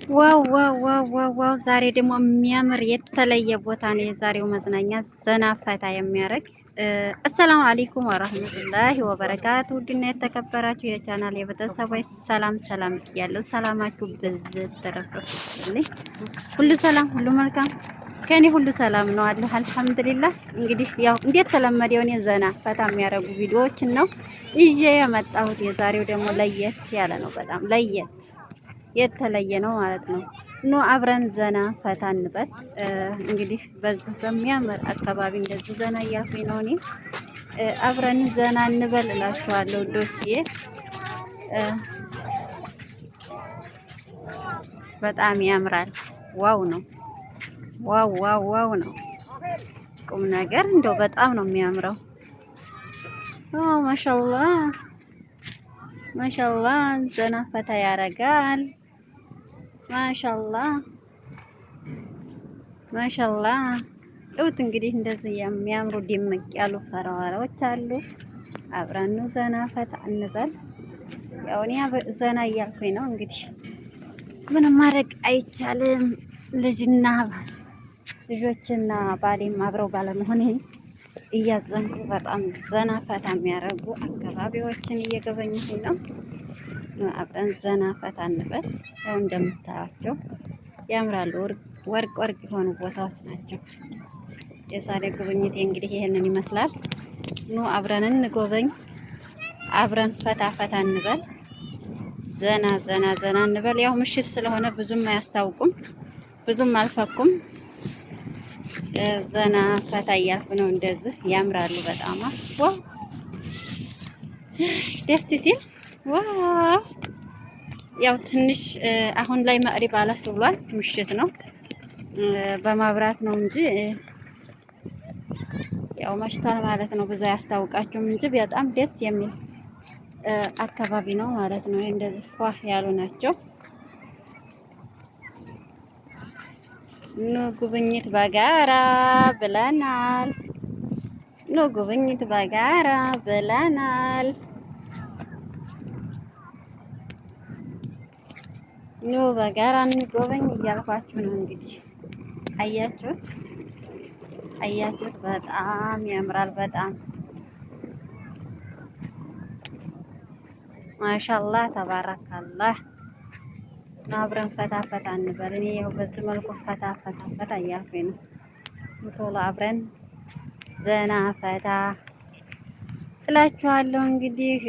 ዋው ዋው ዋው ዋው ዋው! ዛሬ ደግሞ የሚያምር የተለየ ቦታ ነው የዛሬው መዝናኛ፣ ዘና ፈታ የሚያደርግ። አሰላሙ አለይኩም ወራህመቱላሂ ወበረካቱ። ውድና የተከበራችሁ የቻናል የቤተሰቦች ሰላም ሰላም ብያለሁ። ሰላማችሁ ብዝት ተረፍርፍልኝ። ሁሉ ሰላም ሁሉ መልካም ከኔ ሁሉ ሰላም ነው አለሁ አልሐምዱሊላህ። እንግዲህ ያው እንዴት ተለመደው እኔ ዘና ፈታ የሚያደርጉ ቪዲዮዎችን ነው ይዤ የመጣሁት። የዛሬው ደግሞ ለየት ያለ ነው፣ በጣም ለየት የተለየ ነው ማለት ነው። ኑ አብረን ዘና ፈታ እንበል። እንግዲህ በዚህ በሚያምር አካባቢ እንደዚህ ዘና እያልኩኝ ነው እኔ። አብረን ዘና እንበል እላችኋለሁ ውዶችዬ። በጣም ያምራል። ዋው ነው፣ ዋው ዋው ዋው ነው። ቁም ነገር እንደው በጣም ነው የሚያምረው። ማሻአላህ ማሻአላህ፣ ዘና ፈታ ያረጋል። ማሻአላህ ማሻአላህ። እውት እንግዲህ እንደዚህ የሚያምሩ ድምቅ ያሉ ፈራዋዎች አሉ። አብረን ዘና ፈታ እንበል። ያው እኔ ዘና እያልኩኝ ነው እንግዲህ፣ ምንም ማድረግ አይቻልም። ልጆችና ባሌም አብረው ባለመሆኔ እያዘንኩ በጣም ዘና ፈታ የሚያደርጉ አካባቢዎችን እየጎበኘሁኝ ነው። አብረን ዘና ፈታ እንበል። ያው እንደምታያቸው ያምራሉ። ወርቅ ወርቅ የሆኑ ቦታዎች ናቸው። የዛሬ ጉብኝቴ እንግዲህ ይሄንን ይመስላል። ኑ አብረን እንጎበኝ፣ አብረን ፈታ ፈታ እንበል፣ ዘና ዘና ዘና እንበል። ያው ምሽት ስለሆነ ብዙም አያስታውቁም፣ ብዙም አልፈኩም። ዘና ፈታ እያልኩ ነው። እንደዚህ ያምራሉ በጣም ዋው፣ ደስ ሲል ዋው። ያው ትንሽ አሁን ላይ መቅሪብ አለፍ ብሏል፣ ምሽት ነው። በማብራት ነው እንጂ ያው መሽቷል ማለት ነው። ብዙ አያስታውቃችሁም እንጂ በጣም ደስ የሚል አካባቢ ነው ማለት ነው። እንደዚህ ፏ ያሉ ናቸው። ኑ ጉብኝት በጋራ ብለናል። ኑ ጉብኝት በጋራ ብለናል። ኑ በጋራ እንጎበኝ እያልኳችሁ ነው እንግዲህ። አያችሁት አያችሁት? በጣም ያምራል። በጣም ማሻአላህ ተባረካላህ። አብረን ፈታ ፈታ እንበል። እኔ ያው በዚህ መልኩ ፈታ ፈታ ፈታ እያልኩኝ ነው። ቶሎ አብረን ዘና ፈታ እላችኋለሁ እንግዲህ።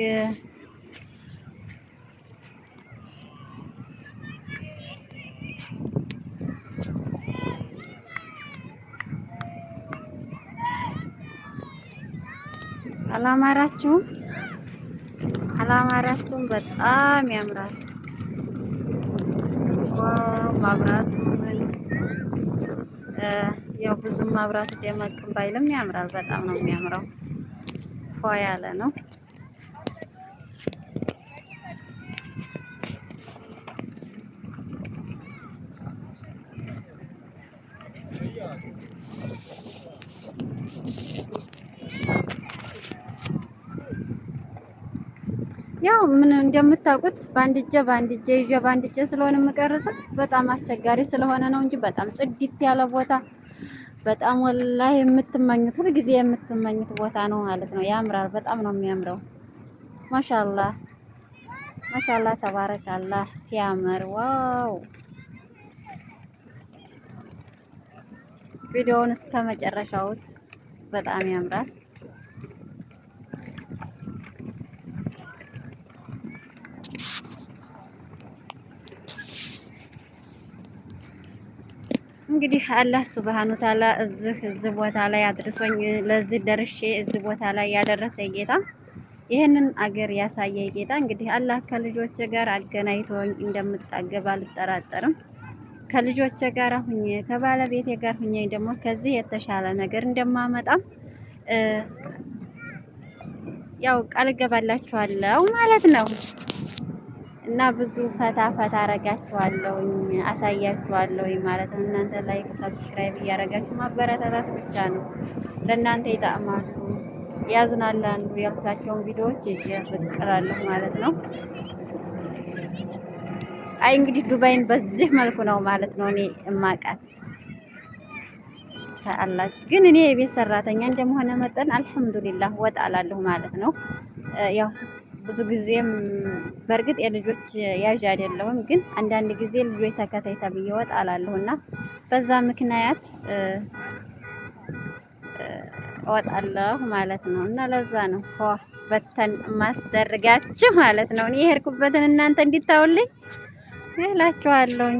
አላማራችሁም? አላማራችሁም? በጣም ያምራል። ዋው ማብራቱ ያው ብዙም ማብራቱ ደመቅም ባይልም ያምራል። በጣም ነው የሚያምረው። ፏ ያለ ነው። ያው ምን እንደምታውቁት በአንድ እጄ ይዤ በአንድ እጄ ስለሆነ የምቀርጸው በጣም አስቸጋሪ ስለሆነ ነው እንጂ በጣም ጽድት ያለ ቦታ፣ በጣም ወላሂ የምትመኙት ሁልጊዜ የምትመኙት ቦታ ነው ማለት ነው። ያምራል። በጣም ነው የሚያምረው። ማሻአላህ ማሻአላህ ተባረካላህ። ሲያምር ዋው። ቪዲዮውን እስከ መጨረሻውት በጣም ያምራል። እንግዲህ አላህ ሱብሃነ ወተዓላ እዚህ ቦታ ላይ አድርሶኝ ለዚህ ደርሼ እዚህ ቦታ ላይ ያደረሰ ጌታ፣ ይህንን አገር ያሳየ ጌታ እንግዲህ አላህ ከልጆቼ ጋር አገናኝቶኝ እንደምጣገብ አልጠራጠርም። ከልጆቼ ጋር ሁኜ ከባለቤቴ ጋር ሁኜ ደግሞ ከዚህ የተሻለ ነገር እንደማመጣም ያው ቃል እገባላችኋለሁ ማለት ነው። እና ብዙ ፈታ ፈታ አረጋችኋለሁ፣ አሳያችኋለሁ ማለት ነው። እናንተ ላይክ ሰብስክራይብ እያረጋችሁ ማበረታታት ብቻ ነው። ለእናንተ ይጣማሉ፣ ያዝናላሉ ያልኳቸውን ቪዲዮዎች ይዤ ብቅ እላለሁ ማለት ነው። አይ እንግዲህ ዱባይን በዚህ መልኩ ነው ማለት ነው እኔ እማቃት። አላህ ግን እኔ የቤት ሰራተኛ እንደመሆነ መጠን አልሐምዱሊላህ ወጥ አላለሁ ማለት ነው። ያው ብዙ ጊዜም በእርግጥ የልጆች ያዥ አይደለሁም፣ ግን አንዳንድ ጊዜ ልጆች ተከታይ ተብዬ ወጥ አላለሁና በዛ ምክንያት እወጣለሁ ማለት ነው። እና ለዛ ነው በተን ማስደርጋችሁ ማለት ነው። እኔ የሄድኩበትን እናንተ እንዲታውልኝ እላችኋለሁኝ።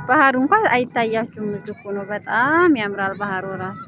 ባህሩ እንኳን አይታያችሁም፣ እዚህ እኮ ነው። በጣም ያምራል ባህሩ ራሱ።